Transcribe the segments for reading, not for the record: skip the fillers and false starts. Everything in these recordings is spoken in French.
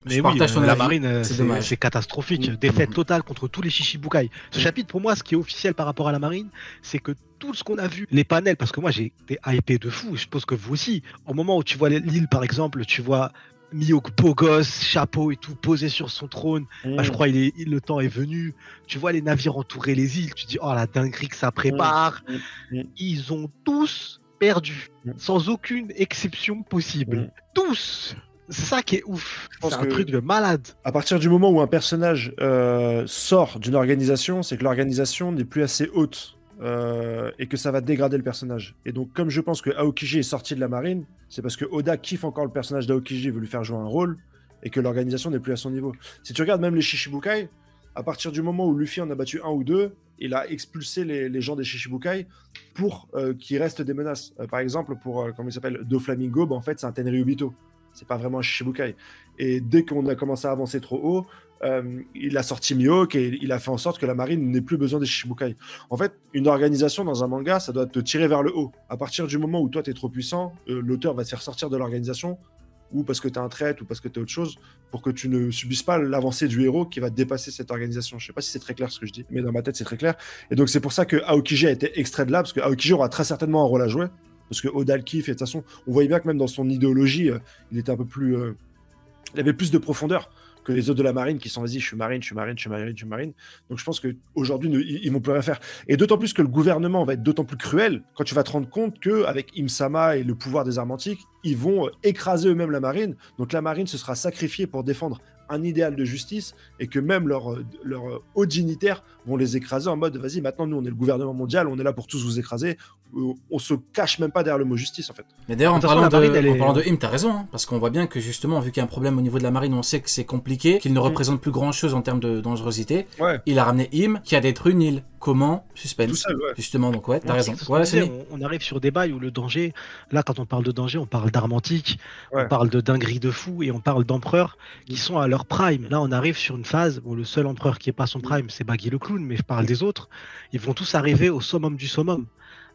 Mais Je oui, partage ton la avis, marine, c'est dommage. c'est catastrophique. Défaite Mhm. totale contre tous les Shichibukai. Ce chapitre, pour moi, ce qui est officiel par rapport à la marine, c'est que tout ce qu'on a vu, les panels, parce que moi j'ai été hypé de fou, je suppose que vous aussi, au moment où tu vois l'île par exemple, tu vois Mihawk beau gosse, chapeau et tout, posé sur son trône, bah, je Mm, crois le temps est venu, tu vois les navires entourer les îles, tu dis oh la dinguerie que ça mm, prépare, mm, mm, ils ont tous perdu, mm, sans aucune exception possible. mm. Tous. C'est ça qui est ouf. Je C'est pense un truc que de malade. à partir du moment où un personnage sort d'une organisation, c'est que l'organisation n'est plus assez haute et que ça va dégrader le personnage. Et donc, comme je pense que Aokiji est sorti de la marine, c'est parce que Oda kiffe encore le personnage d'Aokiji, veut lui faire jouer un rôle et que l'organisation n'est plus à son niveau. Si tu regardes même les Shichibukai, à partir du moment où Luffy en a battu un ou deux, il a expulsé les gens des Shichibukai pour qu'il reste des menaces. Par exemple, pour, comment il s'appelle, Doflamingo, bah, en fait, c'est un Tenryubito. C'est pas vraiment un Shichibukai. Et dès qu'on a commencé à avancer trop haut, il a sorti Mihawk et il a fait en sorte que la marine n'ait plus besoin des Shichibukai. En fait, une organisation dans un manga, ça doit te tirer vers le haut. À partir du moment où toi, tu es trop puissant, l'auteur va te faire sortir de l'organisation, ou parce que tu es un traître, ou parce que tu es autre chose, pour que tu ne subisses pas l'avancée du héros qui va dépasser cette organisation. Je sais pas si c'est très clair ce que je dis, mais dans ma tête, c'est très clair. Et donc, c'est pour ça que Aokiji a été extrait de là, parce que Aokiji aura très certainement un rôle à jouer, parce que Oda le kiffe, et de toute façon, on voyait bien que même dans son idéologie, il était un peu plus... il avait plus de profondeur que les autres de la marine qui sont vas-y, je suis marine, je suis marine, je suis marine, je suis marine. Donc je pense qu'aujourd'hui, ils vont plus rien faire. Et d'autant plus que le gouvernement va être d'autant plus cruel quand tu vas te rendre compte qu'avec Im-sama et le pouvoir des armes antiques, ils vont écraser eux-mêmes la marine. Donc la marine se sera sacrifiée pour défendre un idéal de justice et que même leurs hauts dignitaires vont les écraser en mode vas-y, maintenant nous on est le gouvernement mondial, on est là pour tous vous écraser. On se cache même pas derrière le mot justice en fait. Mais d'ailleurs, De toute façon, la marine, elle en est- parlant de Im, t'as raison, hein, parce qu'on voit bien que justement, vu qu'il y a un problème au niveau de la marine, on sait que c'est compliqué, qu'il ne représente plus grand chose en termes de dangerosité. Ouais. Il a ramené Im, qui a détruit une île. Comment? Suspense. Tout seul, ouais. Justement, donc ouais, t'as Non, raison. c'est ce qu'on Voilà, disait, c'est on arrive sur des bails où le danger, là quand on parle de danger, on parle d'armes antiques, on Ouais. parle de dinguerie de fou et on parle d'empereurs qui sont à leur prime. Là on arrive sur une phase où le seul empereur qui est pas à son prime, c'est Baggy le clown, mais je parle des autres. Ils vont tous arriver au summum du summum.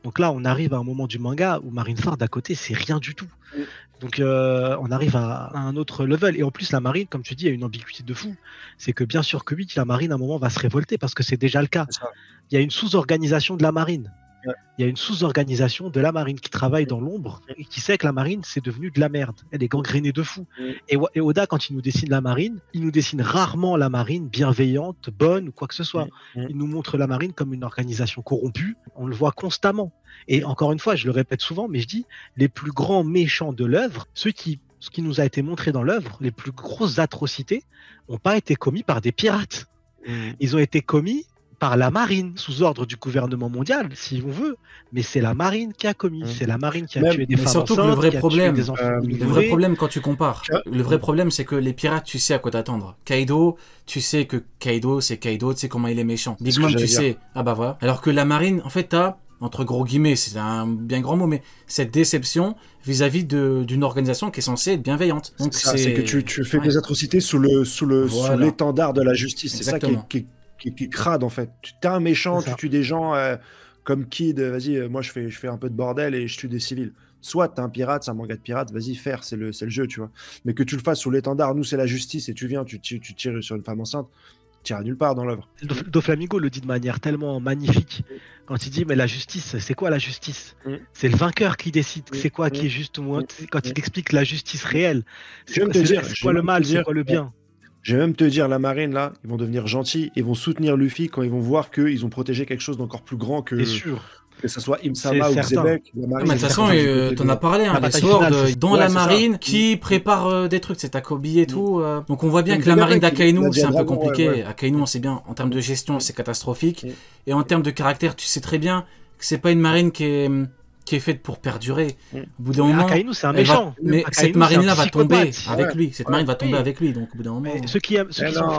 Donc là on arrive à un moment du manga où Marineford à côté c'est rien du tout. Mm. Donc on arrive à un autre level. Et en plus la marine, comme tu dis, il y a une ambiguïté de fou. C'est que bien sûr que oui, la marine à un moment va se révolter parce que c'est déjà le cas. C'est ça. Il y a une sous-organisation de la marine. Ouais. Il y a une sous-organisation de la marine qui travaille dans l'ombre et qui sait que la marine, c'est devenu de la merde. Elle est gangrénée de fou. Mm. Et Oda, quand il nous dessine la marine, il nous dessine rarement la marine bienveillante, bonne ou quoi que ce soit. Mm. Il nous montre la marine comme une organisation corrompue. On le voit constamment. Et encore une fois, je le répète souvent, mais je dis, les plus grands méchants de l'œuvre, ce qui nous a été montré dans l'œuvre, les plus grosses atrocités, n'ont pas été commis par des pirates. Mm. Ils ont été commis par la marine, sous ordre du gouvernement mondial, si on veut, mais c'est la marine qui a commis, c'est la marine qui a Même- tué des mais femmes surtout que le enceintes, vrai qui a problème, tué des enfants le Le mineurs. vrai problème quand tu compares, Ah. le vrai problème c'est que les pirates, tu sais à quoi t'attendre. Kaido, tu sais que Kaido, c'est Kaido, tu sais comment il est méchant. Big ce que Mom, tu j'allais sais, ah bah voilà. Alors que la marine, en fait, t'as, entre gros guillemets, c'est un bien grand mot, mais cette déception vis-à-vis d'une organisation qui est censée être bienveillante. Donc C'est que tu fais Ouais. des atrocités sous Voilà. l'étendard de la justice. C'est ça Exactement. qui est crade en fait. Tu t'es un méchant, C'est ça. tu tues des gens comme Kid, vas-y, moi je fais un peu de bordel et je tue des civils. Soit t'es un pirate, c'est un manga de pirate, vas-y, faire, c'est le jeu, tu vois. Mais que tu le fasses sous l'étendard, nous c'est la justice et tu viens, tu tires sur une femme enceinte, tu iras nulle part dans l'œuvre. Doflamingo le dit de manière tellement magnifique quand il dit mais la justice, c'est quoi la justice? Mm. C'est le vainqueur qui décide Mm. c'est quoi qui est juste ou moins. Quand il explique la justice réelle, Je vais même te dire, c'est je quoi vais le même mal, te c'est dire, quoi le bien. Je vais même te dire, la marine là, ils vont devenir gentils, ils vont soutenir Luffy quand ils vont voir qu'ils ont protégé quelque chose d'encore plus grand C'est sûr. que ce soit Im-sama C'est ou certain. Xebec. La Ouais, marine, mais de toute ils façon, vont faire du côté t'en de- as parlé, La hein, les bataille Swords finale, c'est- dans ouais, la c'est ça. marine qui prépare des trucs, c'est Takobi et tout. Donc on voit bien Même que la marine Xebec, il a d'Akainu, dit c'est à un peu Dragon, compliqué. ouais. Akainu, on sait bien, en termes de gestion, c'est catastrophique. Mm. Et en termes de caractère, tu sais très bien que c'est pas une marine qui est faite pour perdurer. Mm. Au bout d'un Mais moment, Akainu, c'est un elle va- méchant. mais Akainu, cette c'est marine-là un va tomber psychopathe. avec Ouais. lui. Cette Ouais. marine va tomber Oui. avec lui. Donc au bout d'un moment. Mais ceux qui Mais sont non.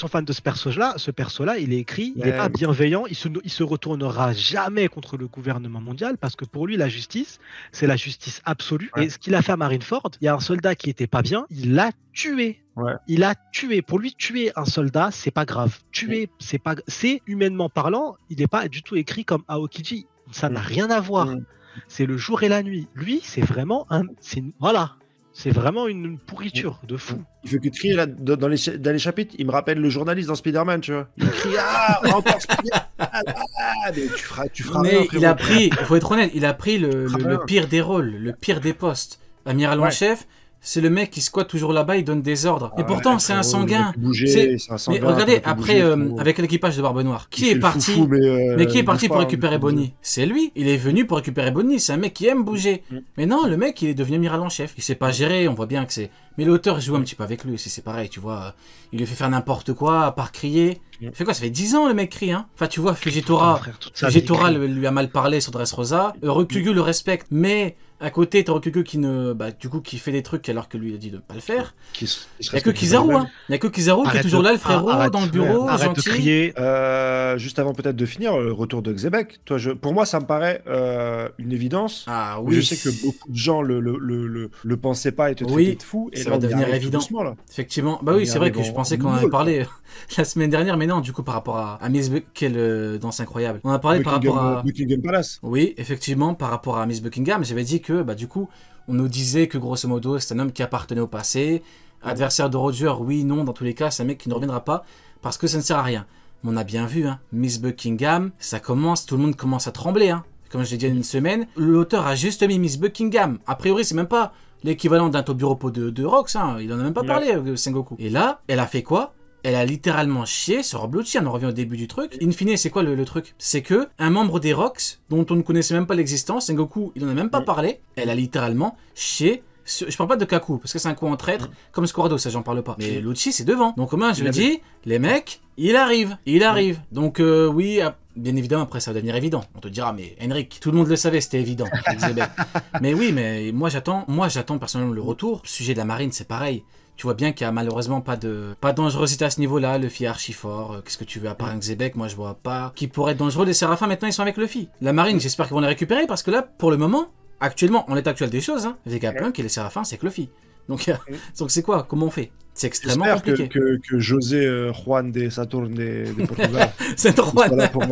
fans de ce perso-là, il est écrit, il Mais- n'est pas bienveillant, il se retournera jamais contre le gouvernement mondial parce que pour lui, la justice, c'est la justice absolue. Ouais. Et ce qu'il a fait à Marineford, il y a un soldat qui était pas bien, il l'a tué. Ouais. Il a tué. Pour lui, tuer un soldat, c'est pas grave. Tuer, c'est humainement parlant, il n'est pas du tout écrit comme Aokiji. Ça n'a rien à voir. Mm. C'est le jour et la nuit. Lui, c'est vraiment voilà. C'est vraiment une pourriture de fou. Il fait que crier là, dans les chapitres. Il me rappelle le journaliste dans Spider-Man, tu vois. Il crie ah encore Spider-Man. Mais tu feras Mais rien, il a frérot. pris, il faut être honnête, il a pris le rien. pire des rôles, le pire des postes. Amiral en Ouais. chef, c'est le mec qui squatte toujours là-bas, il donne des ordres. Et Ah pourtant, ouais, c'est un frérot, sanguin. il a pu bouger, C'est- c'est un Mais sanguin, regardez, il a pu après, bouger, frérot. avec l'équipage de Barbe Noire, Il qui fait est le parti foufou, mais qui est il parti bouge pour pas, récupérer il bouge Bonnie? C'est lui. Il est venu pour récupérer Bonnie. C'est un mec qui aime bouger. Mm. Mais non, le mec, il est devenu amiral en chef. Il sait pas gérer. On voit bien que c'est. Mais l'auteur joue un petit peu avec lui. C'est pareil, tu vois. Il lui fait faire n'importe quoi, à part crier. Il fait quoi? Ça fait 10 ans le mec crie, hein. Enfin, tu vois, Fujitora. Frère, toute sa vie, Fujitora il crie. lui a mal parlé sur Dressrosa. Rokugu le respecte, mais à côté, t'as Rokugu qui ne, bah, du coup, qui fait des trucs alors que lui il a dit de ne pas le faire. Qui se Il y a que respecte Kizaru, lui-même. hein. Il y a que Kizaru qui est Arrête toujours de- là, le frérot, arrête, dans le bureau, arrête de gentil. crier. Juste avant peut-être de finir, le retour de Xebec. Toi, pour moi, ça me paraît une évidence. Ah Mais oui. Je sais que beaucoup de gens le pensaient pas et te Oui, traitaient de fou. Et ça là, va on y devenir arrive tout évident. doucement, là. Effectivement, bah On oui, y c'est vrai arrive que je en- pensais en qu'on en avait moule, parlé la semaine dernière, mais non, du coup, par rapport à Miss Buckingham, dans C'est incroyable. On a parlé par rapport à. Buckingham Palace. Oui, effectivement, par rapport à Miss Buckingham, j'avais dit que, bah, du coup, on nous disait que grosso modo, c'est un homme qui appartenait au passé, adversaire de Roger, oui, non, dans tous les cas, c'est un mec qui ne reviendra pas parce que ça ne sert à rien. Mais on a bien vu, hein, Miss Buckingham, ça commence, tout le monde commence à trembler, hein. Comme je l'ai dit il y a une semaine, l'auteur a juste mis Miss Buckingham. A priori, c'est même pas l'équivalent d'un Tobiropo de Rox, hein. Il en a même pas Ouais. parlé, Sengoku. Et là, elle a fait quoi? Elle a littéralement chié sur Bluchi, on en revient au début du truc. In fine, c'est quoi le truc? C'est que un membre des Rox, dont on ne connaissait même pas l'existence, Sengoku, il en a même pas parlé, elle a littéralement chié. Je parle pas de Kaku, parce que c'est un coup en traître, comme Squardo, ça j'en parle pas. Mais Lucci, c'est devant. Donc moi, je Il me avait- dis, les mecs, il arrive. Donc oui, bien évidemment, après ça va devenir évident. On te dira, mais Henrik, tout le monde le savait, c'était évident. Je disais, ben, mais oui, mais moi j'attends personnellement le retour. Sujet de la marine, c'est pareil. Tu vois bien qu'il y a malheureusement pas de dangerosité à ce niveau-là. Luffy est archi fort. Qu'est-ce que tu veux à part un Xebec? Moi je vois pas qui pourrait être dangereux. Les Séraphins maintenant ils sont avec Luffy. La marine, j'espère qu'ils vont les récupérer parce que là, pour le moment, actuellement, en l'état actuel des choses, hein, Vegapunk et les Séraphins c'est que Luffy. Donc donc c'est quoi? Comment on fait? C'est extrêmement J'espère compliqué. que José Juan de Saturne de Portugal C'est sera droit. là pour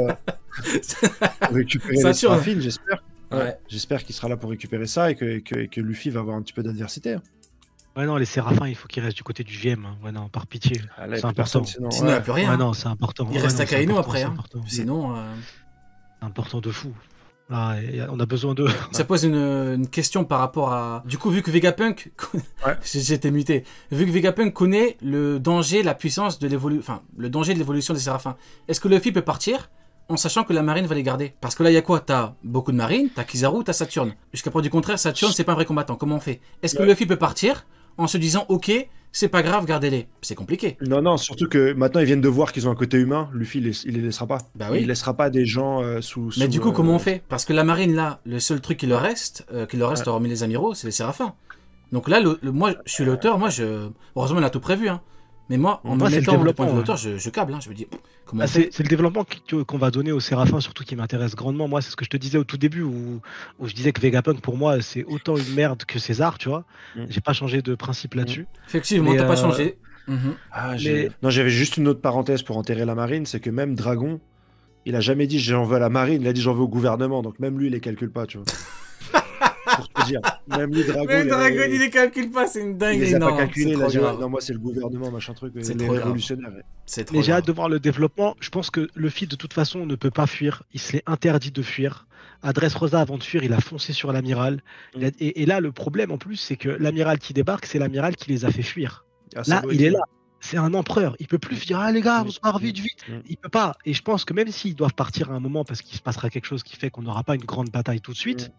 récupérer les Saturne. Séraphines, j'espère. Ouais. J'espère qu'il sera là pour récupérer ça et que Luffy va avoir un petit peu d'adversité. hein. Ouais, non, les Séraphins, il faut qu'ils restent du côté du GM. Hein. Ouais, non, par pitié. Ah, là, il y a C'est plus important. personne, sinon, Sinon il n'y a ouais. plus rien. Ouais, non, c'est important. Il Ouais, reste non, à c'est Kaino important, après. c'est Hein. important. Sinon, C'est important de fou. Là, on a besoin d'eux. ça pose une question par rapport à. Du coup, vu que Vegapunk. Ouais. J'étais muté. Vu que Vegapunk connaît le danger, la puissance de l'évolution. Enfin, le danger de l'évolution des Séraphins, est-ce que Luffy peut partir en sachant que la marine va les garder? Parce que là, il y a quoi? T'as beaucoup de marines, t'as Kizaru, t'as Saturne. Jusqu'à preuve du contraire, Saturne, c'est pas un vrai combattant. Comment on fait? Est-ce que Ouais. Luffy peut partir en se disant, ok, c'est pas grave, gardez-les? C'est compliqué. Non, surtout que maintenant ils viennent de voir qu'ils ont un côté humain. Luffy, il les laissera pas. Bah oui. Il laissera pas des gens sous. Mais sous, du coup, comment on fait? Parce que la marine, là, le seul truc qui leur reste, hormis les amiraux, c'est les séraphins. Donc là, moi, je suis l'auteur, heureusement, on a tout prévu, hein. Mais moi, en Moi, me c'est le mettant du point de vue développement, de l'auteur, je câble, hein. Je me dis, comment Ah, on fait? c'est le développement qu'on va donner aux Séraphins, surtout qui m'intéresse grandement. Moi, c'est ce que je te disais au tout début, où je disais que Vegapunk, pour moi, c'est autant une merde que César, tu vois. J'ai pas changé de principe là-dessus. Effectivement, Mais, t'as pas changé. Mhm. Ah, Mais- Non, j'avais juste une autre parenthèse pour enterrer la marine, c'est que même Dragon, il a jamais dit j'en veux à la marine, il a dit j'en veux au gouvernement, donc même lui il les calcule pas, tu vois. Pour te dire, même lui Dragon, Mais il, Dragon, il les calcule pas, c'est une il dinguerie. les a non, pas calculés, c'est il a trop dit grave. non moi c'est le gouvernement, machin truc, C'est les trop grave. révolutionnaires. C'est trop Mais j'ai grave. hâte de voir le développement. Je pense que Luffy, de toute façon, ne peut pas fuir. Il se l'est interdit de fuir. Adresse Rosa, avant de fuir, il a foncé sur l'amiral. Et là, le problème, en plus, c'est que l'amiral qui débarque, c'est l'amiral qui les a fait fuir. Ah, ça Là, doit il être- est là. C'est un empereur. Il peut plus dire, ah les gars, on se barre vite. Mm. Il peut pas. Et je pense que même s'ils doivent partir à un moment, parce qu'il se passera quelque chose qui fait qu'on n'aura pas une grande bataille tout de suite,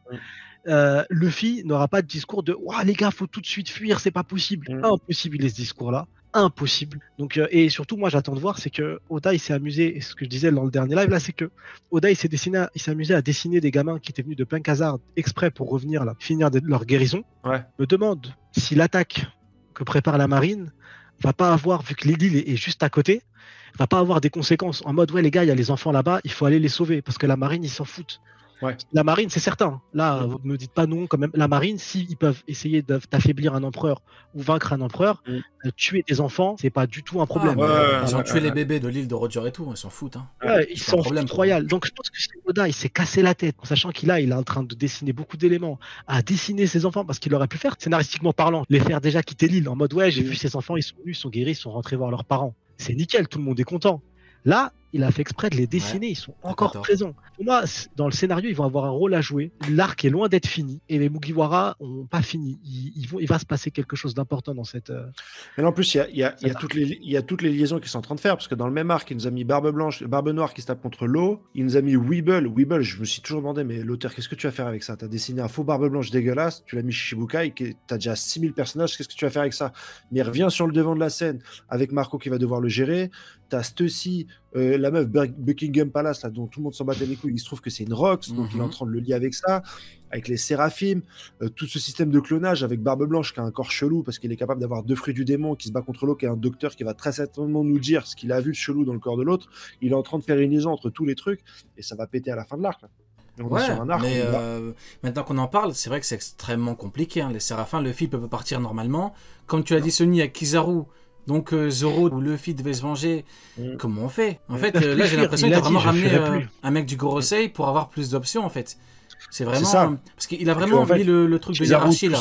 Luffy n'aura pas de discours de, ouah les gars, faut tout de suite fuir, c'est pas possible. Mm. Impossible, il a ce discours-là. Impossible. Donc, et surtout, moi, j'attends de voir, c'est que Oda, il s'est amusé, et ce que je disais dans le dernier live, là, c'est que Oda, il s'est amusé à dessiner des gamins qui étaient venus de Penkazar exprès pour revenir là, finir leur guérison. Ouais. Me demande si l'attaque que prépare la marine va pas avoir, vu que l'île est juste à côté, va pas avoir des conséquences en mode ouais les gars, il y a les enfants là-bas, il faut aller les sauver parce que la marine ils s'en foutent. Ouais. La marine, c'est certain. Là, vous ne me dites pas non, quand même. La marine, s'ils peuvent essayer d'affaiblir un empereur ou vaincre un empereur, tuer des enfants, c'est pas du tout un problème. Ils ont tué les bébés de l'île de Roger et tout, ils s'en foutent. Hein. Ouais, ils s'en foutent royal. Donc je pense que Oda, il s'est cassé la tête, en sachant qu'il est en train de dessiner beaucoup d'éléments, à dessiner ses enfants, parce qu'il aurait pu faire, scénaristiquement parlant, les faire déjà quitter l'île, en mode ouais, j'ai vu ses enfants, ils sont venus, ils sont guéris, ils sont rentrés voir leurs parents. C'est nickel, tout le monde est content. Là, il a fait exprès de les dessiner, ils sont encore présents. Pour moi, dans le scénario, ils vont avoir un rôle à jouer. L'arc est loin d'être fini et les Mugiwara n'ont pas fini. Il va se passer quelque chose d'important dans cette. Mais là, en plus, il y a toutes les liaisons qu'ils sont en train de faire, parce que dans le même arc, il nous a mis Barbe Noire qui se tape contre l'eau. Il nous a mis Weeble. Weeble, je me suis toujours demandé, mais l'auteur, qu'est-ce que tu vas faire avec ça? Tu as dessiné un faux Barbe Blanche dégueulasse, tu l'as mis chez Shichibukai, tu as déjà 6000 personnages, qu'est-ce que tu vas faire avec ça? Mais il revient sur le devant de la scène avec Marco qui va devoir le gérer. Tu as Stussy, la meuf Buckingham Palace, là, dont tout le monde s'en battait les couilles. Il se trouve que c'est une Rox, donc il est en train de le lier avec ça, avec les Séraphim, tout ce système de clonage avec Barbe Blanche qui a un corps chelou parce qu'il est capable d'avoir 2 fruits du démon, qui se bat contre l'autre, qui est un docteur qui va très certainement nous dire ce qu'il a vu de chelou dans le corps de l'autre. Il est en train de faire une liaison entre tous les trucs et ça va péter à la fin de l'arc. Ouais, mais maintenant qu'on en parle, c'est vrai que c'est extrêmement compliqué. Hein. Les Séraphins, Luffy peut partir normalement. Comme tu l'as dit, Sony, à Kizaru. Donc Zoro ou Luffy devait se venger. Comment on fait? En fait, là j'ai l'impression qu'il a vraiment ramené un mec du Gorosei pour avoir plus d'options en fait. C'est vraiment parce qu'il a vraiment mis le truc de hiérarchie là.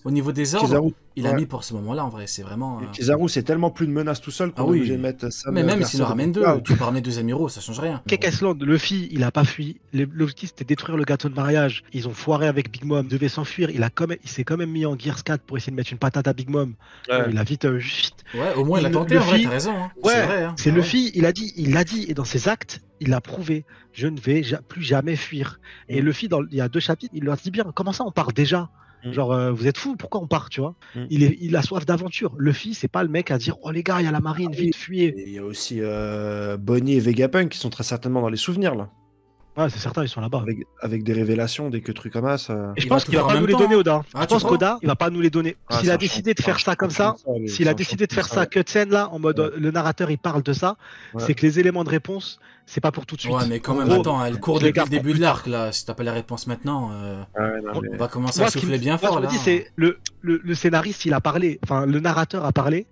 Au niveau des ordres, Kizaru, il a mis pour ce moment-là en vrai. C'est vraiment. Kizaru, c'est tellement plus de menace tout seul qu'on est obligé de mettre ça. Mais même s'il en ramène 2, tu peux ramener 2 amiraux, ça change rien. Kekasland, Luffy, il a pas fui. L'objectif c'était détruire le gâteau de mariage. Ils ont foiré avec Big Mom, devait s'enfuir. Il s'est quand même mis en Gears 4 pour essayer de mettre une patate à Big Mom. Il a vite. Ouais, au moins il a tenté. En vrai, t'as raison. Hein. Ouais, c'est vrai. Hein. C'est Luffy. Il l'a dit, et dans ses actes, il a prouvé. Je ne vais plus jamais fuir. Et Luffy, il y a 2 chapitres, il leur dit bien. Comment ça, on part déjà? Genre, vous êtes fous, pourquoi on part, tu vois? Il a soif d'aventure. Luffy, c'est pas le mec à dire oh les gars, il y a la marine, vite, fuyez. Il y a aussi Bonnie et Vegapunk qui sont très certainement dans les souvenirs là. Ouais, c'est certain, ils sont là-bas. Avec des révélations, des que trucs comme ça. Et je pense qu'il va pas nous les donner, Oda. Je pense qu'Oda, il va pas nous les donner. S'il a décidé de faire ça comme ça, s'il a décidé de faire ça cutscene là, en mode le narrateur il parle de ça, c'est que les éléments de réponse, c'est pas pour tout de suite. Ouais, mais quand même, attends, elle court depuis le début de l'arc là. Si t'as pas les réponses maintenant, on va commencer à souffler bien fort là. Ce que je me dis, c'est le scénariste, il a parlé, enfin le narrateur a parlé.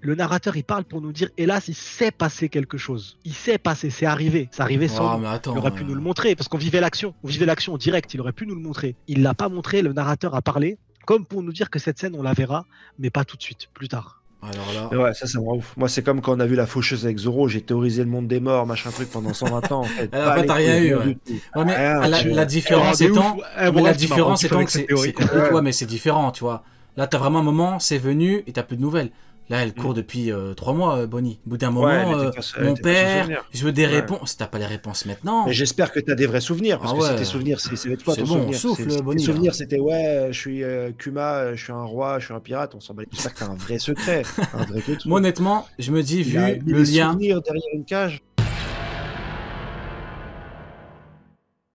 Le narrateur, il parle pour nous dire, hélas, il s'est passé quelque chose. Il s'est passé, c'est arrivé. C'est arrivé sans nous. Il aurait pu nous le montrer, parce qu'on vivait l'action. On vivait l'action en direct, il aurait pu nous le montrer. Il l'a pas montré, le narrateur a parlé, comme pour nous dire que cette scène, on la verra, mais pas tout de suite, plus tard. Alors là... Ouais, ça me rend ouf. Moi, c'est comme quand on a vu la faucheuse avec Zoro, j'ai théorisé le monde des morts, machin truc, pendant 120 ans. En fait, t'as rien eu. Ouais, mais la différence étant que c'est compliqué. Ouais, mais c'est différent, tu vois. Là, t'as vraiment un moment, c'est venu et t'as plus de nouvelles. Là, elle court depuis 3 mois, Bonnie. Au bout d'un moment, mon père, je veux des réponses. T'as pas les réponses maintenant. Mais j'espère que t'as des vrais souvenirs, parce que si tes souvenirs, c'est quoi ton souvenir? Souffle, Bonnie. Tes souvenirs, c'était ouais, je suis Kuma, je suis un roi, je suis un pirate. On s'en bat. J'espère que t'as un vrai secret, un vrai truc. Moi, honnêtement, je me dis, vu le lien. Derrière une cage.